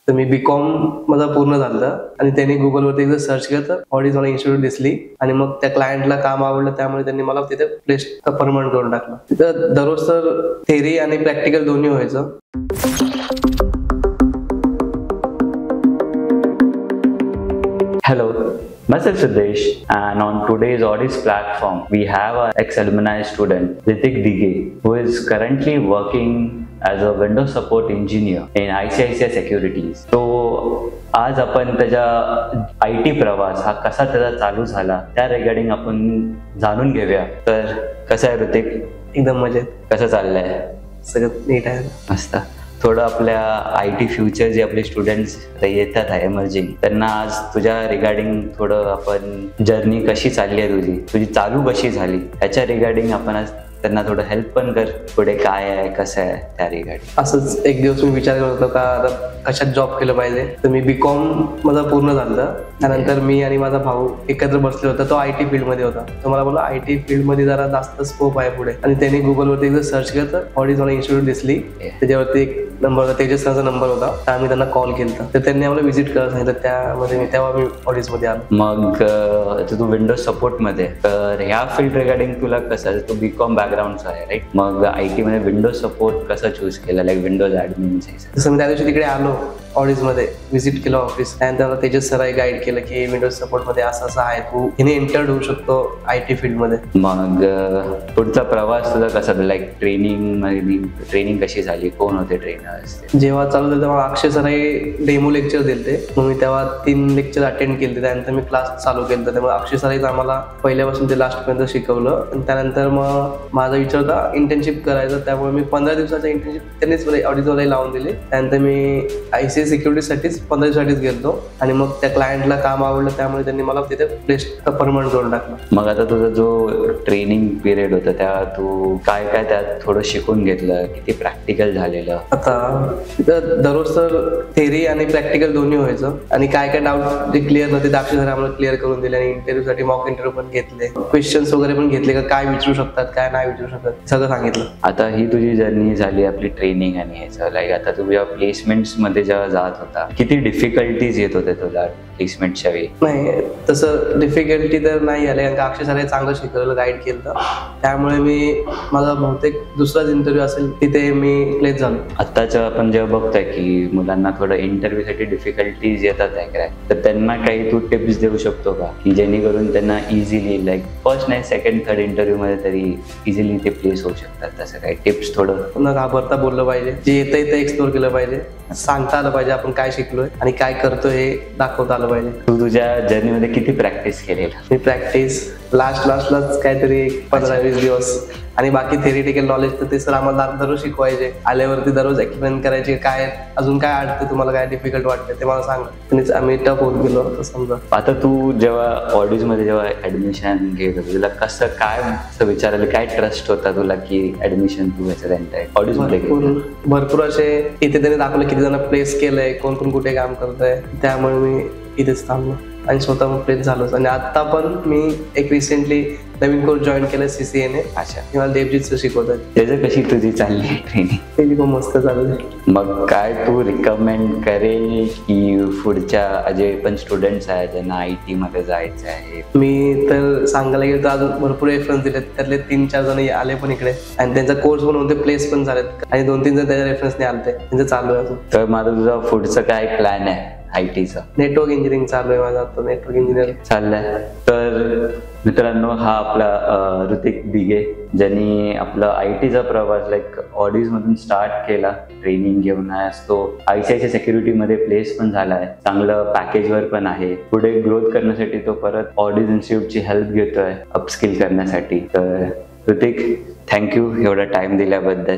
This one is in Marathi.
तर मी बीकॉम माझा पूर्ण झालं आणि त्यांनी गुगलवरती एकदा सर्च केलं तर ऑडीज मला इन्स्टिट्यूट दिसली आणि मग त्या क्लायंटला काम आवडलं, त्यामुळे त्यांनी मला तिथे प्लेस परमनंट करून टाकलं. तिथं दररोज तर थेरी आणि प्रॅक्टिकल दोन्ही व्हायचं. Hello, myself Siddesh, and on today's Audis platform, we have our ex-alumni student Ritik Dige, who is currently working as a Windows support engineer in ICICI Securities. So, आज आपण त्याच्या IT प्रवास हा कसा त्याचा चालू झाला त्या रिगार्डिंग आपण जाणून घेऊया. तर कसं आहे ऋतिक? एकदम मजेत. कसं चाललंय? सगळं नीट आहे. मस्त. थोडं आपल्या IT फ्युचर जे आपले स्टुडंट्स येतात आहे एमर्जिंग, त्यांना आज तुझ्या रिगार्डिंग थोडं आपण जर्नी कशी चालली आहे, तुझी चालू कशी झाली याच्या रिगार्डिंग आपण आज त्यांना थोडं हेल्प पण कर. पुढे काय आहे कसं आहे त्या रिगार्डिंग. असंच एक दिवस मी विचार करत होतो का कशात जॉब केलं पाहिजे. तर मी बीकॉम माझा पूर्ण झालं. त्यानंतर मी आणि माझा भाऊ एकत्र बसलो होतो. तो IT फील्डमध्ये होता. तो मला बोलला IT फील्डमध्ये जरा जास्त स्कोप आहे पुढे. आणि त्यांनी गुगलवरती एकदा सर्च केलं तर ऑडीज मला इन्स्टिट्यूट दिसली. त्याच्यावरती एक नंबर होता, तेजस सरांचा नंबर होता. तर आम्ही त्यांना कॉल केला. तर त्यांनी आम्हाला व्हिजिट करायला सांगितलं. तेव्हा मी ऑडीजमध्ये आलो. मग तू विंडोज सपोर्टमध्ये, तर ह्या फील्ड रिगार्डिंग तुला कसं, तू बीकॉम बॅकग्राऊंडचा आहे राईट, मग IT मध्ये विंडोज सपोर्ट कसं चूज केलं, लाईक विंडोज ऍडमिन? तसं मी त्या दिवशी तिकडे आलो, ऑडीजमध्ये व्हिजिट केलं ऑफिस. त्यानंतर तेजस सरांनी गाईड केलं की विंडोज सपोर्टमध्ये असं असं आहे, तू हिने एंटर्ड होऊ शकतो IT फील्डमध्ये. मग पुढचा प्रवास तुझा कसा, लाईक ट्रेनिंग कशी झाली, कोण होते ट्रेनर्स? जेव्हा चालू झालं तेव्हा अक्षय सरांनी डेमो लेक्चर दिले. मग मी तेव्हा 3 लेक्चर अटेंड केले. त्यानंतर मी क्लास चालू केला. त्यामुळे अक्षय सरांनीच आम्हाला पहिल्यापासून ते लास्टपर्यंत शिकवलं. आणि त्यानंतर मग माझा विचार होता इंटर्नशिप करायचा. त्यामुळे मी 15 दिवसाच्या इंटर्नशिप त्यांनीच मला ऑडीजमध्ये लावून दिली. त्यानंतर मी ICICI सिक्युरिटीसाठीच 15 दिवसासाठीच गेलो आणि मग त्या क्लायंटला काम आवडलं, त्यामुळे त्यांनी मला तिथे प्लेस परमनंट करून टाकलं. मग आता तुझा जो ट्रेनिंग पिरियड होता त्या तू काय काय त्यात थोडं शिकून घेतलं, किती प्रॅक्टिकल झालेलं? आता तिथं दररोज तर थेरी आणि प्रॅक्टिकल दोन्ही व्हायचं आणि काय काय डाऊट जे क्लिअर नव्हते ते अक्षय सर आम्हाला क्लिअर करून दिले. आणि इंटरव्ह्यूसाठी मॉक इंटरव्ह्यू पण घेतले, क्वेश्चन्स वगैरे पण घेतले का काय विचारू शकतात काय नाही विचारू शकतात सगळं सांगितलं. आता ही तुझी जर्नी झाली आपली ट्रेनिंग आणि ह्याचं, लाईक आता तुझ्या प्लेसमेंट्स मध्ये जेव्हा जात होता किती डिफिकल्टीज येत होते तुला प्लेसमेंटच्या वेळी? नाही तसं डिफिकल्टी तर नाही आले, कारण का अक्षय सरांनी चांगलं शिकवलं, गाईड केलं. त्यामुळे मी माझा बहुतेक दुसराच इंटरव्ह्यू असेल तिथे मी प्लेस झालो. आत्ताचं आपण जेव्हा बघतोय की मुलांना थोडं इंटरव्ह्यूसाठी डिफिकल्टीज येतात आहे काय, तर त्यांना काही तू टिप्स देऊ शकतो का की जेणेकरून त्यांना इझिली, लाईक फर्स्ट नाही सेकंड थर्ड इंटरव्ह्यू मध्ये तरी इझिली ते प्लेस होऊ शकतात? तसं काही टिप्स? थोडं न घाबरता बोललं पाहिजे, जे येतं ते एक्सप्लोर केलं पाहिजे, सांगता आलं पाहिजे आपण काय शिकलोय आणि काय करतोय हे दाखवता आलं पाहिजे. तू तुझ्या जर्नीमध्ये किती प्रॅक्टिस केलेलं? मी प्रॅक्टिस लास्टलाच काहीतरी 15-20 दिवस आणि बाकी थेरिटिकल नॉलेज तर ते सर आम्हाला दररोज शिकवायचे. आल्यावरती दररोज एक्सप्लेन करायचे, काय अजून काय अडतं तुम्हाला, काय डिफिकल्ट वाटतं ते मला सांग. आम्ही टफ होत गेलो समजा. आता तू जेव्हा ऑडीजमध्ये जेव्हा ऍडमिशन घेत होता तुला कसं काय विचारायला, काय ट्रस्ट होता तुला की ऍडमिशन तू याच्यात ऑडीजमध्ये? भरपूर असे इथे त्यांनी दाखवलं किती जण प्लेस केलंय, कोण कोण कुठे काम करतंय, त्यामुळे मी इथेच थांबलो आणि स्वतः मग प्लेस झालोच. आणि आता पण मी एक रिसेंटली नवीन कोर्स जॉईन केलं CCA ने. अच्छा. मला देवजीतचं शिकवतात. त्याचं कशी तुझी चालली ट्रेनिंग? ते खूप मस्त चालू. मग काय तू रिकमेंड करेल की पुढच्या जे पण स्टुडंट्स आहेत ज्यांना IT मध्ये जायचं आहे? मी तर सांगायला गेलो तर अजून भरपूर रेफरन्स दिलेत. त्यातले 3-4 जण आले पण इकडे आणि त्यांचा कोर्स पण होते, प्लेस पण झालेत आणि 2-3 जण त्याच्या रेफरन्सने आलते, त्यांचं चालू आहे अजून. तर माझा तुझा पुढचं काय प्लॅन आहे ITचा? नेटवर्क इंजिनिअरिंग चालू आहे माझा आता. नेटवर्क इंजिनिअरिंग चाललंय. तर मित्रांनो, हा आपला ऋतिक दिगे, ज्यांनी आपला ITचा प्रवास लाईक ऑडीज मधून स्टार्ट केला, ट्रेनिंग घेऊन तो ICICI सिक्युरिटीमध्ये प्लेस पण झालाय, चांगलं पॅकेजवर पण आहे. पुढे ग्रोथ करण्यासाठी तो परत ऑडीज इन्स्टिट्यूटची हेल्प घेतोय अपस्किल करण्यासाठी. तर ऋतिक, थँक्यू एवढा टाइम दिल्याबद्दल.